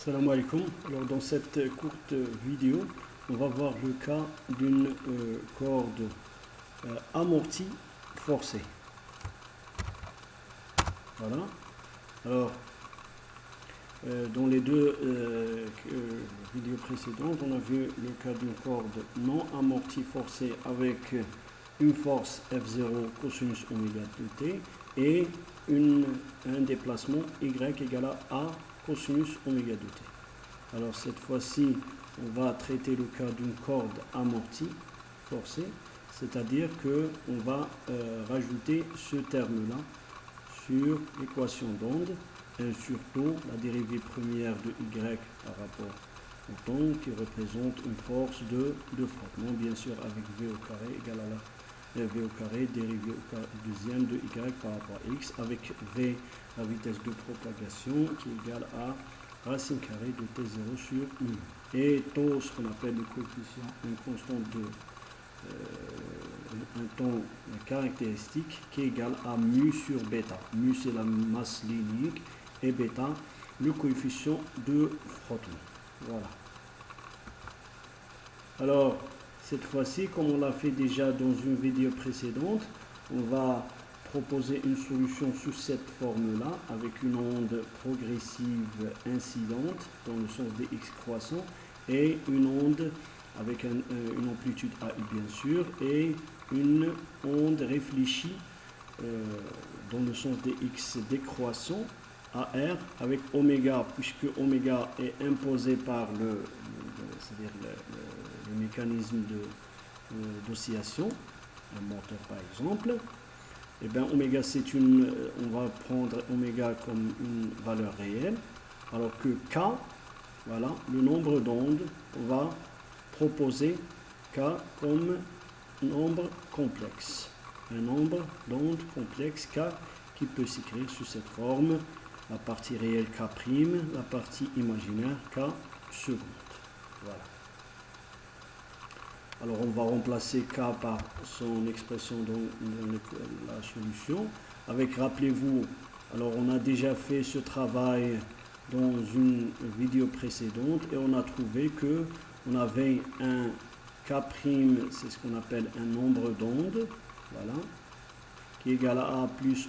Salam alaikum. Alors dans cette courte vidéo, on va voir le cas d'une corde amortie forcée. Voilà. Alors dans les deux vidéos précédentes, on a vu le cas d'une corde non amortie forcée avec une force F0 cosinus oméga de t et un déplacement y égal à A cosinus oméga de t. Alors cette fois-ci, on va traiter le cas d'une corde amortie forcée, c'est-à-dire qu'on va rajouter ce terme-là sur l'équation d'onde, 1 sur tau, la dérivée première de y par rapport au temps, qui représente une force de frottement, bien sûr avec v au carré égale à la v au carré dérivée au deuxième de y par rapport à x, avec v, la vitesse de propagation, qui est égale à racine carrée de t0 sur mu. Et tau, ce qu'on appelle le coefficient, une constante de un temps caractéristique qui est égal à mu sur bêta. Mu, c'est la masse linéique et bêta, le coefficient de frottement. Voilà. Alors, cette fois-ci, comme on l'a fait déjà dans une vidéo précédente, on va proposer une solution sous cette forme-là, avec une onde progressive incidente dans le sens des x croissants et une onde avec une amplitude AI bien sûr, et une onde réfléchie dans le sens des x décroissants AR avec oméga, puisque oméga est imposé par c'est-à-dire le mécanisme d'oscillation, un moteur par exemple. Et bien oméga, on va prendre oméga comme une valeur réelle, alors que K, voilà, le nombre d'ondes, on va proposer K comme nombre complexe. Un nombre d'ondes complexe K qui peut s'écrire sous cette forme, la partie réelle K', la partie imaginaire K seconde. Voilà. Alors on va remplacer K par son expression dans la solution. Avec, rappelez-vous, alors on a déjà fait ce travail dans une vidéo précédente et on a trouvé que on avait un K', c'est ce qu'on appelle un nombre d'ondes, voilà, qui est égal à A plus,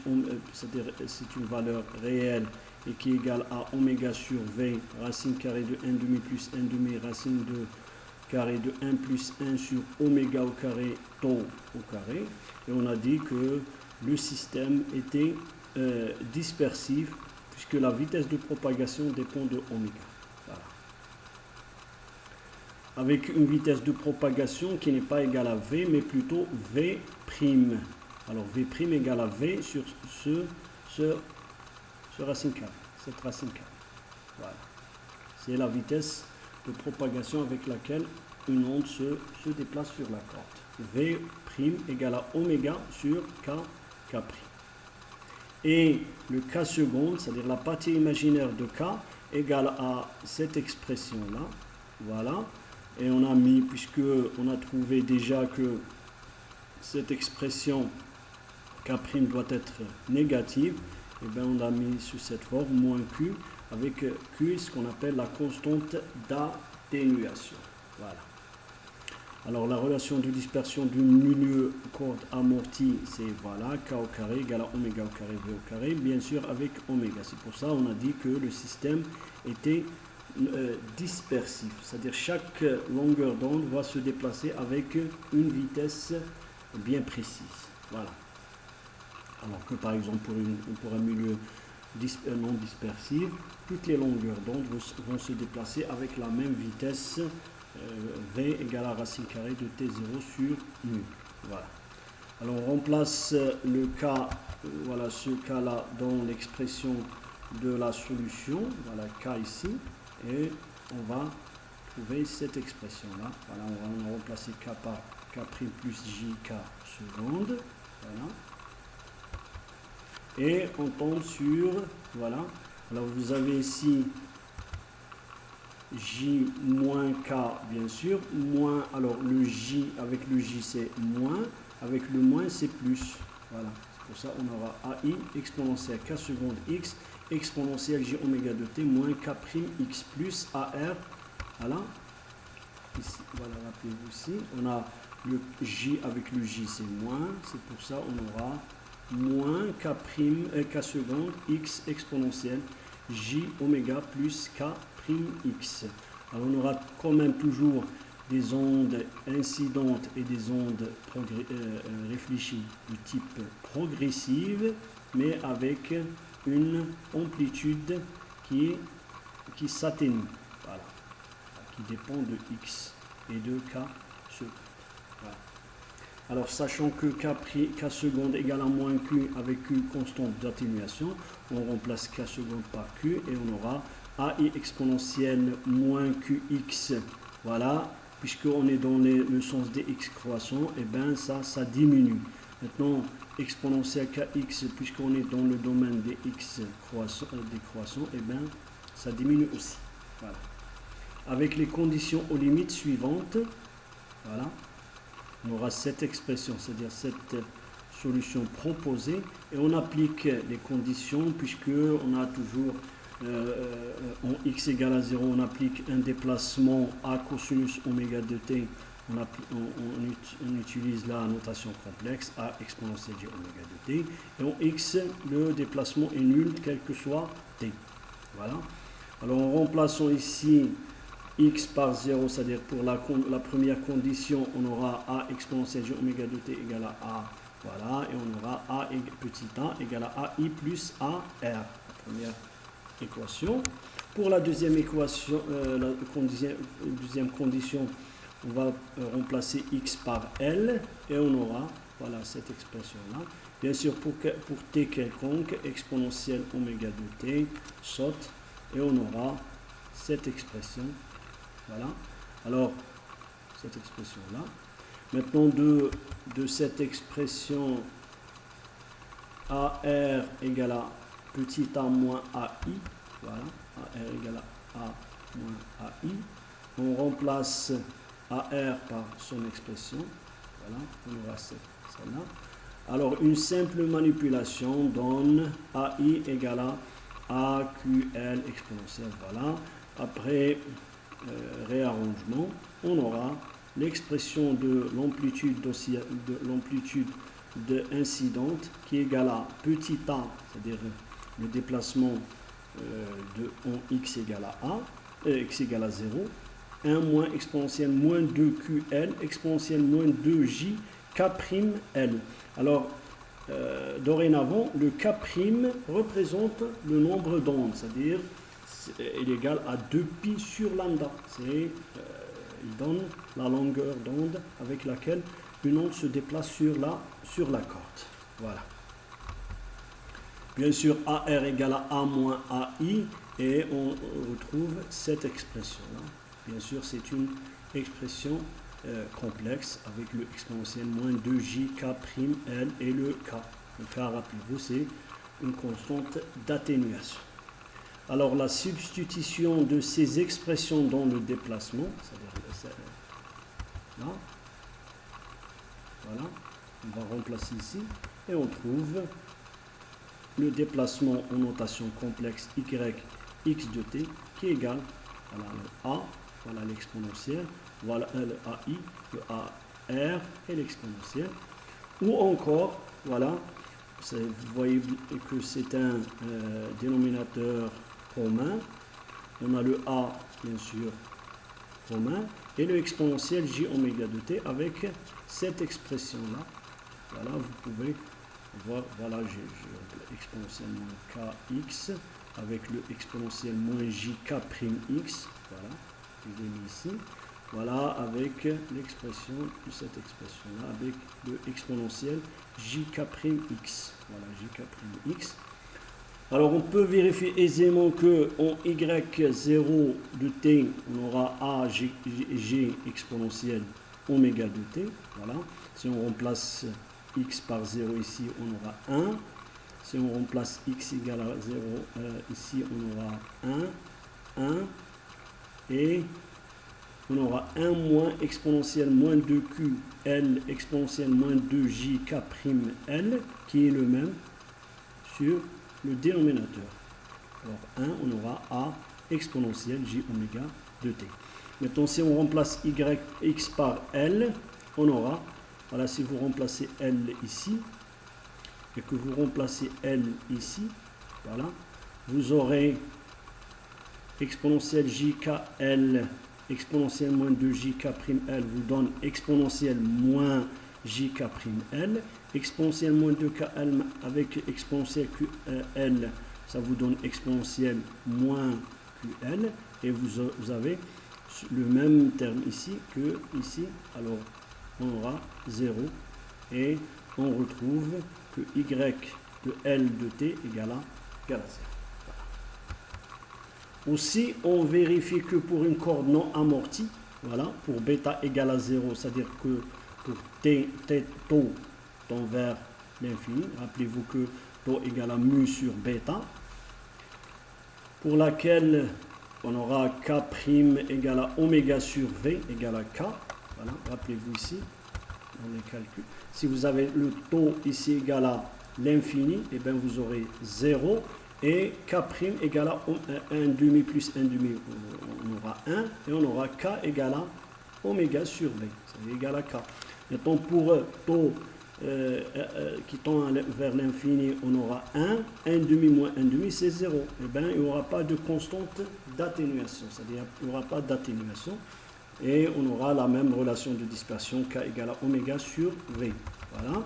c'est-à-dire c'est une valeur réelle et qui est égal à oméga sur V, racine carrée de 1 demi plus 1 demi, racine de carré de 1 plus 1 sur oméga au carré, tau au carré. Et on a dit que le système était dispersif puisque la vitesse de propagation dépend de oméga. Voilà. Avec une vitesse de propagation qui n'est pas égale à V, mais plutôt V'. Alors V' égale à V sur ce racine carrée, cette racine carrée. Voilà. C'est la vitesse de propagation avec laquelle une onde se déplace sur la corde. V' égale à oméga sur K'. Et le K seconde, c'est-à-dire la partie imaginaire de K, égale à cette expression-là. Voilà. Et on a mis, puisque on a trouvé déjà que cette expression K' doit être négative, et bien on a mis sous cette forme moins Q, avec Q ce qu'on appelle la constante d'atténuation. Voilà. Alors la relation de dispersion du milieu corde amortie, c'est voilà, K au carré égale à oméga au carré V au carré, bien sûr avec oméga. C'est pour ça qu'on a dit que le système était dispersif, c'est-à-dire chaque longueur d'onde va se déplacer avec une vitesse bien précise. Voilà. Alors que par exemple pour un milieu non dispersif, toutes les longueurs d'onde vont se déplacer avec la même vitesse, V égale à racine carrée de T0 sur mu. Voilà. Alors on remplace le cas, voilà ce cas-là dans l'expression de la solution, voilà K ici, et on va trouver cette expression-là. Voilà, on va remplacer K par K' plus JK seconde. Voilà. Et on tombe sur, voilà, alors vous avez ici J moins K, bien sûr, moins, alors le J, avec le J c'est moins, avec le moins c'est plus, voilà, c'est pour ça on aura AI exponentielle K seconde X exponentielle j oméga de t moins k prime x plus AR. Voilà. Ici, voilà, rappelez-vous ici. On a le j avec le j, c'est moins. C'est pour ça on aura moins k prime, k seconde x exponentielle j oméga plus k prime x. Alors on aura quand même toujours des ondes incidentes et des ondes réfléchies du type progressive, mais avec une amplitude qui s'atténue, voilà, qui dépend de x et de k seconde. Voilà. Alors sachant que k seconde égale à moins q avec q constante d'atténuation, on remplace k seconde par q et on aura AI exponentielle moins qx. Voilà, puisqu'on est dans le sens des x croissants, et bien ça diminue. Maintenant, exponentielle kx, puisqu'on est dans le domaine des x croissants, et bien ça diminue aussi. Voilà. Avec les conditions aux limites suivantes, voilà, on aura cette expression, c'est-à-dire cette solution proposée, et on applique les conditions, puisqu'on a toujours en x égale à 0, on applique un déplacement à cosinus oméga de t, on utilise la notation complexe a exponentielle j oméga de t, et en x, le déplacement est nul, quel que soit t. Voilà. Alors en remplaçant ici x par 0, c'est-à-dire pour la première condition, on aura a exponentielle j oméga de t égale à a, voilà, et on aura a petit a égale à ai plus a r, la première équation. Pour la deuxième équation, deuxième condition, on va remplacer x par L et on aura, voilà, cette expression-là. Bien sûr, pour t quelconque, exponentielle oméga de t saute et on aura cette expression. Voilà. Alors, cette expression-là. Maintenant, de cette expression AR égale à petit a moins AI, voilà, AR égale à A moins AI, on remplace AR par son expression, voilà, on aura celle-là. Alors, une simple manipulation donne AI égale à AQL exponentielle, voilà. Après réarrangement, on aura l'expression de l'amplitude incidente qui est égale à petit a, c'est-à-dire le déplacement en x égale à a, x égale à 0, 1 moins exponentielle moins 2ql, exponentielle moins 2j, k'l. Alors, dorénavant, le k' représente le nombre d'ondes, c'est-à-dire il est égal à 2pi sur lambda. Il donne la longueur d'onde avec laquelle une onde se déplace sur la corde. Voilà. Bien sûr, AR égale à A moins AI et on retrouve cette expression-là. Bien sûr, c'est une expression complexe avec le exponentiel moins 2j, k'l et le k. Le k, rappelez-vous, c'est une constante d'atténuation. Alors, la substitution de ces expressions dans le déplacement, c'est-à-dire là, voilà, on va remplacer ici, et on trouve le déplacement en notation complexe y x de t qui est égal à le a, voilà l'exponentielle, voilà le ai, le ar et l'exponentielle, ou encore, voilà, vous voyez que c'est un dénominateur commun, on a le a bien sûr commun, et le exponentiel j oméga de t avec cette expression-là. Voilà, vous pouvez voir, voilà, j'ai exponentiel moins kx avec le exponentiel moins jk prime x, voilà, je l'ai mis ici, voilà, avec l'expression, cette expression-là, avec le exponentiel jk prime x, voilà, jk prime x. Alors on peut vérifier aisément que en y0 de t, on aura a g exponentielle oméga de t. Voilà. Si on remplace x par 0 ici, on aura 1. Si on remplace x égale à 0 ici, on aura 1, 1. Et on aura 1 moins exponentielle moins 2q l exponentielle moins 2j k prime l qui est le même sur le dénominateur. Alors 1, on aura A exponentielle j oméga de t. Maintenant, si on remplace x par L, on aura, voilà, si vous remplacez L ici, et que vous remplacez L ici, voilà, vous aurez exponentielle jkl, exponentielle moins 2jk'L vous donne exponentielle moins jk'L, exponentielle moins 2kl avec exponentielle ql, ça vous donne exponentielle moins ql, et vous avez le même terme ici que ici. Alors on aura 0 et on retrouve que y de L de t égale à 0. Aussi, on vérifie que pour une corde non amortie, voilà, pour bêta égale à 0, c'est-à-dire que pour t taux tend vers l'infini, rappelez-vous que taux égale à mu sur bêta, pour laquelle on aura k' égale à oméga sur v égale à k, voilà, rappelez-vous ici, dans les calculs. Si vous avez le taux ici égal à l'infini, et bien vous aurez 0, et k' égale à 1 demi plus 1 demi, on aura 1, et on aura k égale à oméga sur v, c'est égal à k. Maintenant pour taux qui tend vers l'infini, on aura 1, 1 demi moins 1 demi, c'est 0. Et bien il n'y aura pas de constante d'atténuation, c'est-à-dire qu'il n'y aura pas d'atténuation, et on aura la même relation de dispersion, k égale à oméga sur v. Voilà.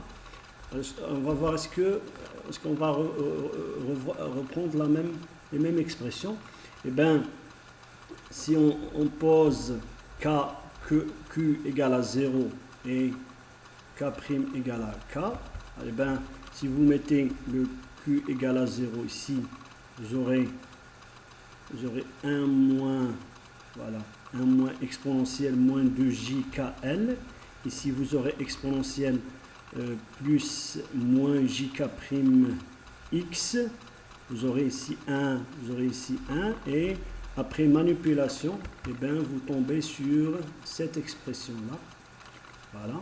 On va voir est-ce qu'on va reprendre les mêmes expressions. Et bien, si on pose k, q égale à 0 et k' égale à k, et bien, si vous mettez le q égale à 0 ici, vous aurez 1 moins, voilà, 1 moins exponentielle moins 2jkl. Ici, vous aurez exponentielle plus moins jk'x, vous aurez ici 1, vous aurez ici 1, et après manipulation, et bien, vous tombez sur cette expression-là. Voilà.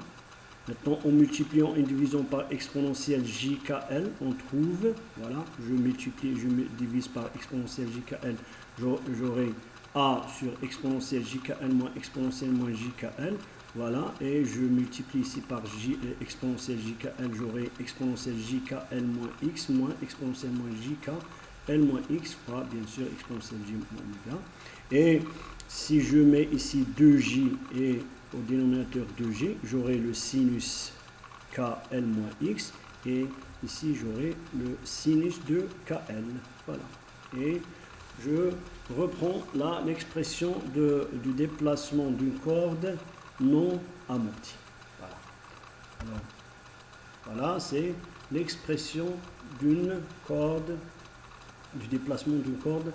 Maintenant, en multipliant et divisant par exponentielle jkl, on trouve, voilà, je divise par exponentielle jkl, j'aurai a sur exponentielle jkl moins jkl. Voilà, et je multiplie ici par exponentielle jkl, j'aurai exponentielle jkl moins x moins exponentielle moins jkl moins x fois bien sûr exponentielle j moins oméga. Et si je mets ici 2j et au dénominateur 2g, j'aurai le sinus kl moins x, et ici j'aurai le sinus de kl. Voilà, et je reprends là l'expression du déplacement d'une corde non amorti. Voilà. Alors, voilà, c'est l'expression d'une corde, du déplacement d'une corde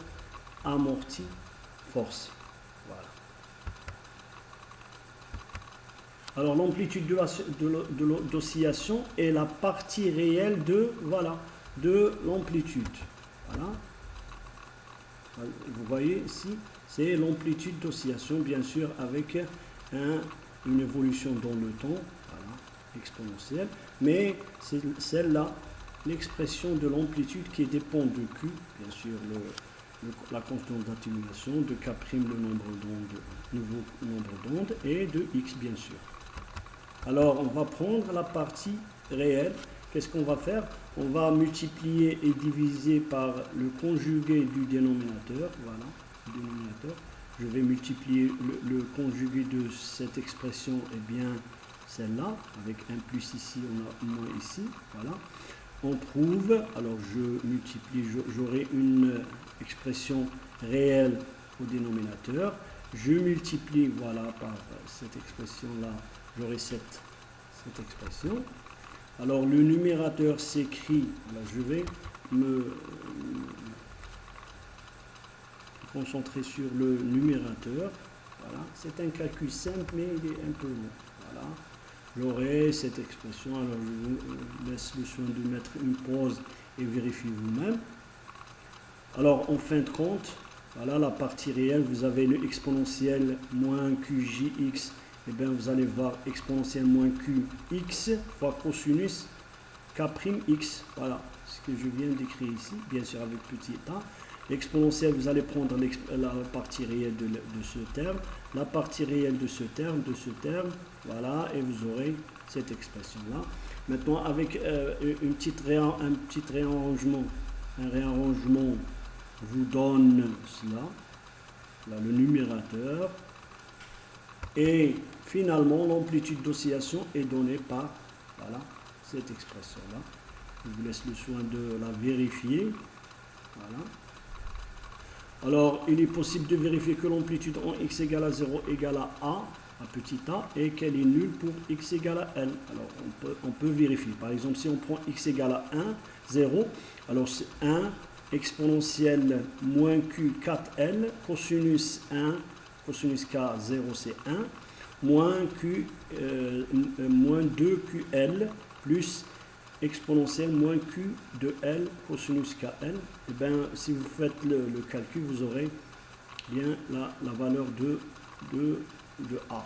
amortie forcée. Voilà. Alors, l'amplitude d'oscillation est la partie réelle de l'amplitude. Voilà. Vous voyez ici, c'est l'amplitude d'oscillation, bien sûr, avec une évolution dans le temps, voilà, exponentielle, mais c'est celle-là, l'expression de l'amplitude qui dépend de Q, bien sûr, la constante d'atténuation, de K', le nombre d'ondes, nouveau nombre d'ondes, et de X, bien sûr. Alors, on va prendre la partie réelle. Qu'est-ce qu'on va faire? On va multiplier et diviser par le conjugué du dénominateur, voilà, le dénominateur. Je vais multiplier le conjugué de cette expression, et bien celle-là, avec un plus ici, on a moins ici, voilà. On trouve, alors je multiplie, j'aurai une expression réelle au dénominateur, je multiplie, voilà, par cette expression-là, j'aurai cette expression. Alors le numérateur s'écrit, alors je vais me concentrer sur le numérateur. Voilà, c'est un calcul simple, mais il est un peu long. Voilà, j'aurai cette expression. Alors je vous laisse le soin de mettre une pause et vérifier vous-même. Alors en fin de compte, voilà la partie réelle. Vous avez le exponentiel moins qjx. Et bien vous allez voir exponentielle moins qx fois cosinus k'x. Voilà ce que je viens d'écrire ici, bien sûr avec petit a. L'exponentielle, vous allez prendre la partie réelle de ce terme, la partie réelle de ce terme, voilà, et vous aurez cette expression-là. Maintenant, avec un petit réarrangement, vous donne cela, là, le numérateur, et finalement, l'amplitude d'oscillation est donnée par, voilà, cette expression-là. Je vous laisse le soin de la vérifier. Voilà. Alors, il est possible de vérifier que l'amplitude en x égale à 0 égale à petit a, et qu'elle est nulle pour x égale à L. Alors, on peut vérifier. Par exemple, si on prend x égale à 1, 0, alors c'est 1 exponentielle moins q 4L, cosinus 1, cosinus k 0 c'est 1, moins 2QL plus exponentielle moins Q de L cosinus KL. Et bien, si vous faites le calcul, vous aurez bien la valeur de A.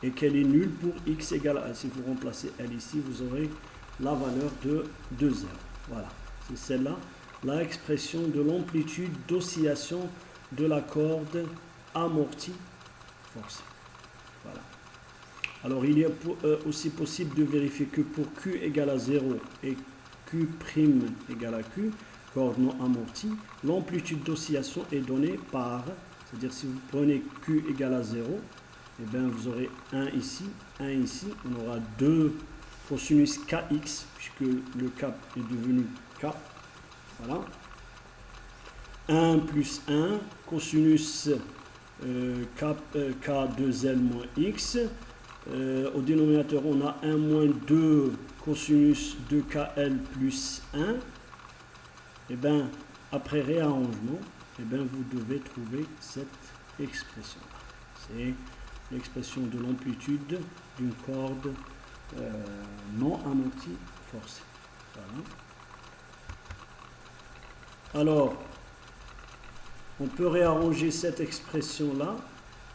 Et qu'elle est nulle pour x égale à, si vous remplacez L ici, vous aurez la valeur de 2R. Voilà, c'est celle-là, la expression de l'amplitude d'oscillation de la corde amortie forcée. Voilà. Alors, il est aussi possible de vérifier que pour Q égale à 0 et Q' égale à Q, corde non amortie, l'amplitude d'oscillation est donnée par, c'est-à-dire si vous prenez Q égale à 0, et bien vous aurez 1 ici, on aura 2 cosinus kx, puisque le k est devenu k, voilà. 1 plus 1, cosinus k2l moins x. Au dénominateur, on a 1 moins 2 cosinus 2kl plus 1. Et bien, après réarrangement, et bien, vous devez trouver cette expression-là. C'est l'expression de l'amplitude d'une corde non amortie forcée. Voilà. Alors, on peut réarranger cette expression-là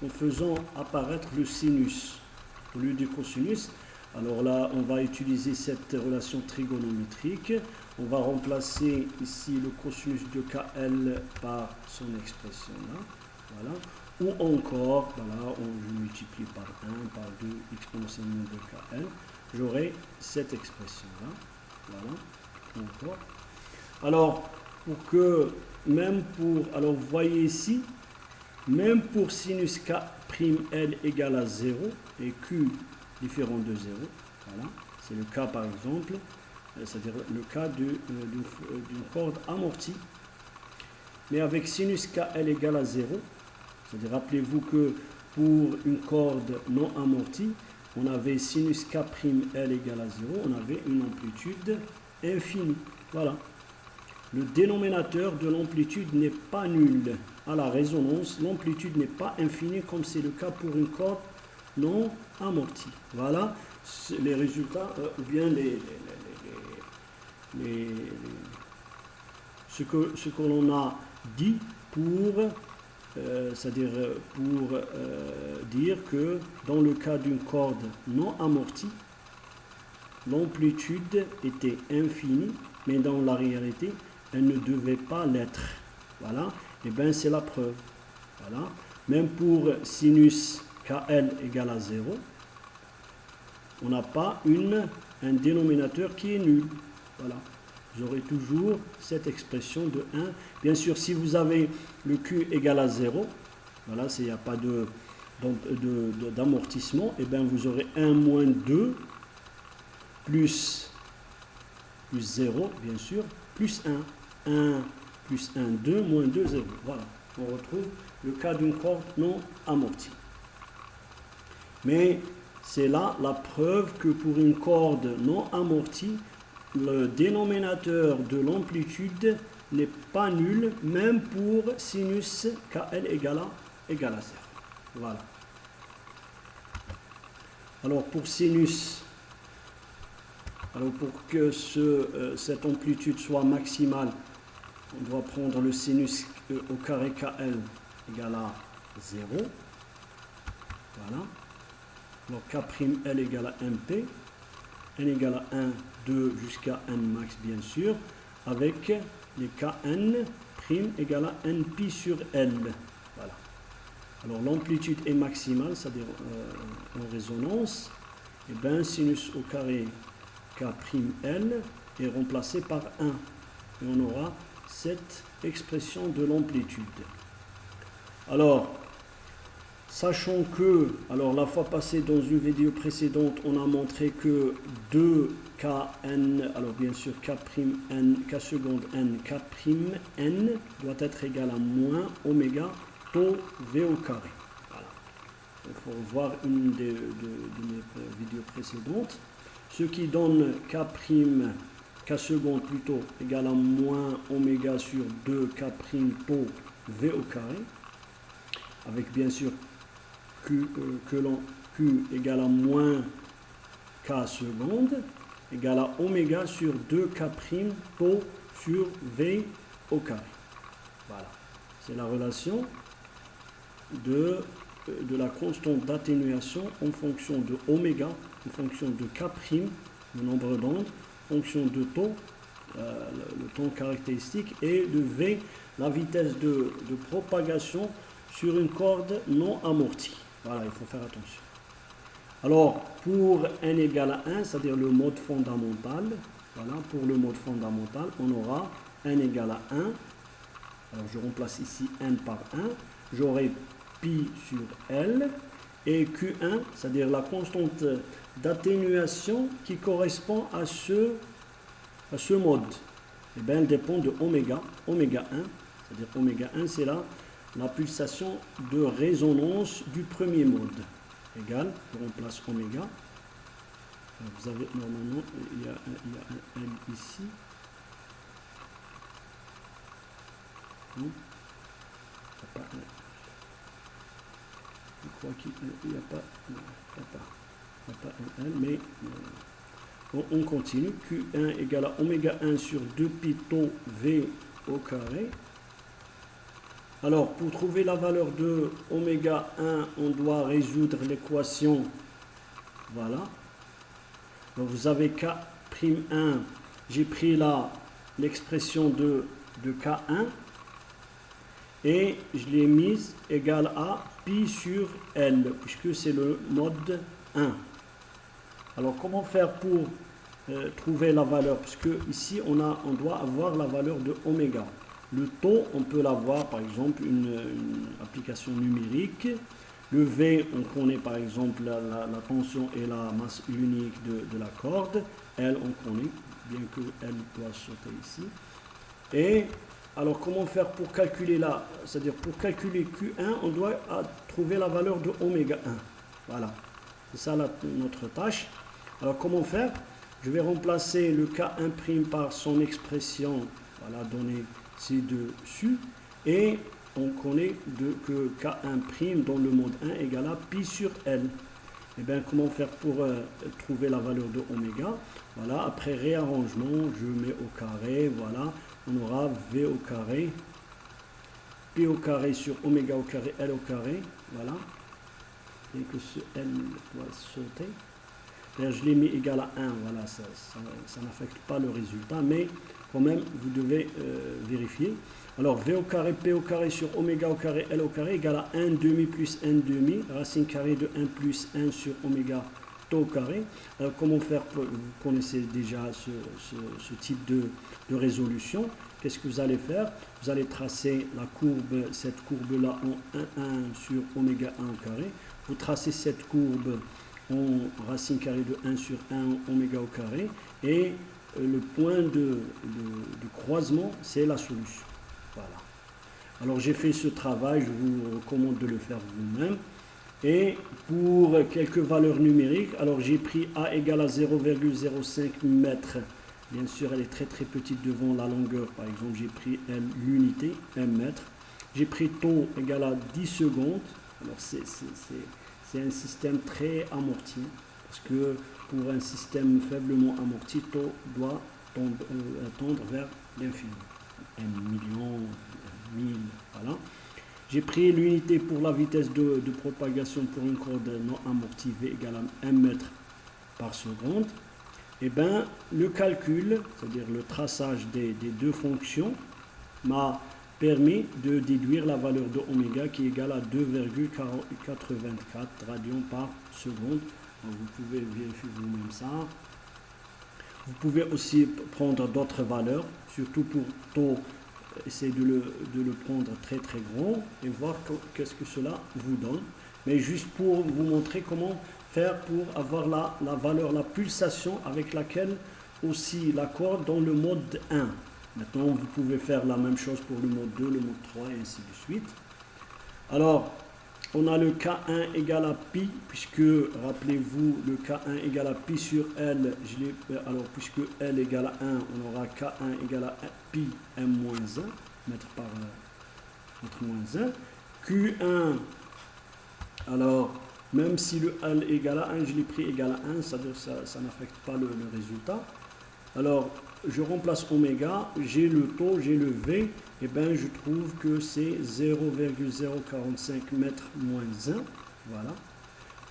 en faisant apparaître le sinus au lieu du cosinus. Alors là, on va utiliser cette relation trigonométrique. On va remplacer ici le cosinus de KL par son expression-là. Voilà. Ou encore, voilà, je multiplie par 1, par 2, exponentiellement de KL. J'aurai cette expression-là. Voilà. Encore. Alors, pour que, même pour, alors vous voyez ici, même pour sinus K'L égale à 0 et Q différent de 0, voilà, c'est le cas par exemple, c'est-à-dire le cas d'une corde amortie, mais avec sinus KL égale à 0, c'est-à-dire rappelez-vous que pour une corde non amortie, on avait sinus K'L égale à 0, on avait une amplitude infinie, voilà. Le dénominateur de l'amplitude n'est pas nul. À la résonance, l'amplitude n'est pas infinie comme c'est le cas pour une corde non amortie. Voilà les résultats, ou bien ce que l'on a dit pour, c'est-à-dire pour dire que dans le cas d'une corde non amortie, l'amplitude était infinie, mais dans la réalité, elle ne devait pas l'être. Voilà. Et bien, c'est la preuve. Voilà. Même pour sinus KL égale à 0, on n'a pas un dénominateur qui est nul. Voilà. Vous aurez toujours cette expression de 1. Bien sûr, si vous avez le Q égale à 0, voilà, il n'y a pas d'amortissement, et bien vous aurez 1 moins 2 plus 0, bien sûr, plus 1. 1 plus 1, 2, moins 2, 0. Voilà, on retrouve le cas d'une corde non amortie. Mais c'est là la preuve que pour une corde non amortie, le dénominateur de l'amplitude n'est pas nul, même pour sinus KL égale à 0. Voilà. Alors pour sinus, alors pour que cette amplitude soit maximale, on doit prendre le sinus au carré KL égale à 0. Voilà. Alors K'L égale à MP. N égale à 1, 2 jusqu'à N max bien sûr. Avec les Kn' prime égale à n pi sur L. Voilà. Alors l'amplitude est maximale, c'est-à-dire en résonance. Et bien sinus au carré k prime L est remplacé par 1. Et on aura cette expression de l'amplitude. Alors, sachant que, alors la fois passée dans une vidéo précédente, on a montré que 2kn, alors bien sûr k prime n, k seconde n, k prime n doit être égal à moins oméga tau v au carré. Voilà. Il faut voir une de mes vidéos précédentes. Ce qui donne k prime, k seconde plutôt, égal à moins oméga sur 2k prime tau v au carré. Avec bien sûr Q égale à moins K seconde égale à oméga sur 2K prime tau sur V au carré. Voilà. C'est la relation de la constante d'atténuation en fonction de oméga, en fonction de K prime, le nombre d'ondes, en fonction de tau, le temps caractéristique, et de V, la vitesse de propagation sur une corde non amortie. Voilà, il faut faire attention. Alors, pour n égale à 1, c'est-à-dire le mode fondamental, voilà, pour le mode fondamental, on aura n égale à 1. Alors, je remplace ici n par 1. J'aurai pi sur L et Q1, c'est-à-dire la constante d'atténuation qui correspond à ce mode. Et bien, elle dépend de oméga 1, c'est-à-dire oméga 1, c'est là la pulsation de résonance du premier mode. Égal, je remplace oméga. Vous avez normalement, il y a un L ici. Non, pas un. Je crois qu'il n'y a pas, un L, mais on continue. Q1 égale à oméga 1 sur 2 pi tau V au carré. Alors, pour trouver la valeur de oméga 1, on doit résoudre l'équation. Voilà. Donc, vous avez K'1. J'ai pris là l'expression de K1 et je l'ai mise égale à pi sur L, puisque c'est le mode 1. Alors, comment faire pour trouver la valeur? Puisque ici, on doit avoir la valeur de oméga. Le taux, on peut l'avoir, par exemple, une application numérique. Le V, on connaît par exemple la tension et la masse unique de la corde. L, on connaît, bien que L doit sauter ici. Et alors, comment faire pour calculer là? C'est-à-dire, pour calculer Q1, on doit trouver la valeur de oméga 1. Voilà, c'est ça notre tâche. Alors, comment faire? Je vais remplacer le K1' par son expression, voilà, donnée ci-dessus, et on connaît que K1' dans le mode 1 égale à pi sur L. Et bien, comment faire pour trouver la valeur de oméga? Voilà, après réarrangement, je mets au carré, voilà, on aura V au carré, P au carré sur oméga au carré, L au carré, voilà, et que ce L doit sauter. Je l'ai mis égal à 1, voilà, ça n'affecte pas le résultat, mais quand même, vous devez vérifier. Alors, V au carré, P au carré sur oméga au carré, L au carré, égale à 1 demi plus n demi, racine carrée de 1 plus 1 sur oméga tau au carré. Alors, comment faire? Vous connaissez déjà ce type de résolution. Qu'est-ce que vous allez faire? Vous allez tracer la courbe, cette courbe-là en 1 sur oméga 1 au carré. Vous tracez cette courbe en racine carrée de 1 sur 1 oméga au carré, et le point de croisement, c'est la solution. Voilà. Alors j'ai fait ce travail, je vous recommande de le faire vous-même. Et pour quelques valeurs numériques, alors j'ai pris A égale à 0,05 mètres. Bien sûr, elle est très très petite devant la longueur. Par exemple, j'ai pris L, l'unité, 1 mètre. J'ai pris taux égal à 10 secondes. Alors c'est un système très amorti, parce que pour un système faiblement amorti, taux doit tendre vers l'infini. 1 million, 1000, voilà. J'ai pris l'unité pour la vitesse de propagation pour une corde non amortie, V égale à 1 mètre par seconde. Et bien, le calcul, c'est-à-dire le traçage des deux fonctions, m'a permet de déduire la valeur de oméga qui est égale à 2,84 radians par seconde. Donc vous pouvez vérifier vous-même ça. Vous pouvez aussi prendre d'autres valeurs, surtout pour taux, essayez de le prendre très très grand et voir qu'est-ce que cela vous donne. Mais juste pour vous montrer comment faire pour avoir la valeur, la pulsation avec laquelle aussi la corde dans le mode 1. Maintenant, vous pouvez faire la même chose pour le mode 2, le mode 3 et ainsi de suite. Alors, on a le K1 égale à pi, puisque, rappelez-vous, le K1 égale à pi sur L. Alors, puisque L égale à 1, on aura K1 égale à pi M-1, mètre par mètre moins 1. Q1, alors, même si le L égale à 1, je l'ai pris égal à 1, ça n'affecte pas le résultat. Alors, je remplace oméga, j'ai le taux, j'ai le V, et bien je trouve que c'est 0,045 mètres moins 1. Voilà.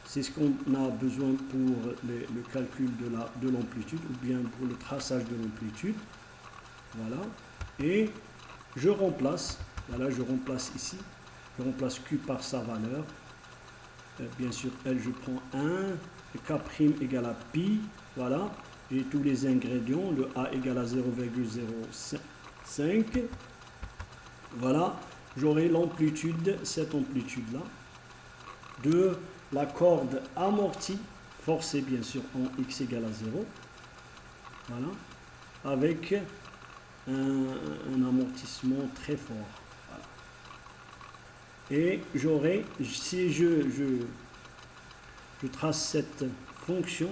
C'est ce qu'on a besoin pour le calcul de l'amplitude, ou bien pour le traçage de l'amplitude. Voilà. Et je remplace, voilà, je remplace ici, je remplace Q par sa valeur. Bien sûr, L, je prends 1, K' égale à pi, voilà. J'ai tous les ingrédients, le A égale à 0,05. Voilà, j'aurai l'amplitude, cette amplitude-là, de la corde amortie, forcée bien sûr en X égale à 0. Voilà, avec un amortissement très fort. Voilà. Et j'aurai, si je trace cette fonction,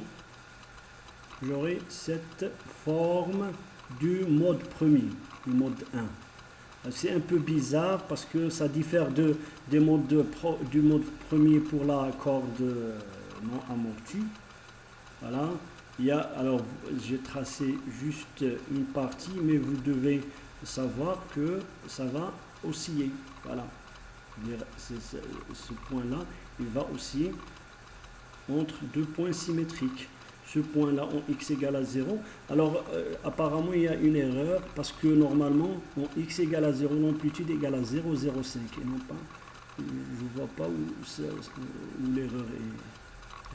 j'aurai cette forme du mode premier, du mode 1. C'est un peu bizarre parce que ça diffère du mode premier pour la corde non amortie. Voilà. Alors, j'ai tracé juste une partie, mais vous devez savoir que ça va osciller. Voilà. Ce point-là, il va osciller entre deux points symétriques. Ce point-là en X égale à 0. Alors, apparemment, il y a une erreur parce que normalement, en X égale à 0, l'amplitude égale à 0,05 et non pas, je ne vois pas où l'erreur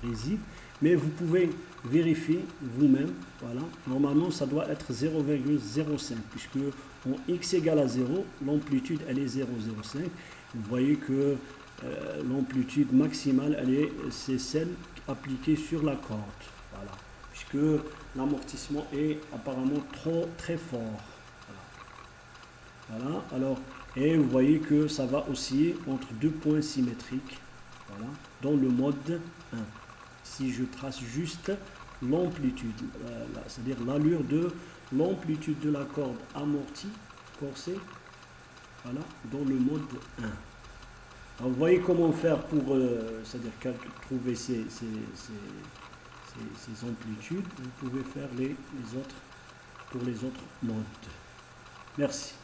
réside. Mais vous pouvez vérifier vous-même. Voilà. Normalement, ça doit être 0,05 puisque en X égale à 0, l'amplitude, elle est 0,05. Vous voyez que l'amplitude maximale, c'est celle appliquée sur la corde. Voilà, puisque l'amortissement est apparemment très fort. Voilà. Voilà, alors, et vous voyez que ça va osciller entre deux points symétriques, voilà, dans le mode 1. Si je trace juste l'amplitude, c'est-à-dire l'allure de l'amplitude de la corde amortie, forcée, voilà, dans le mode 1. Alors, vous voyez comment faire pour, c'est-à-dire trouver ces amplitudes. Vous pouvez faire les autres pour les autres modes. Merci.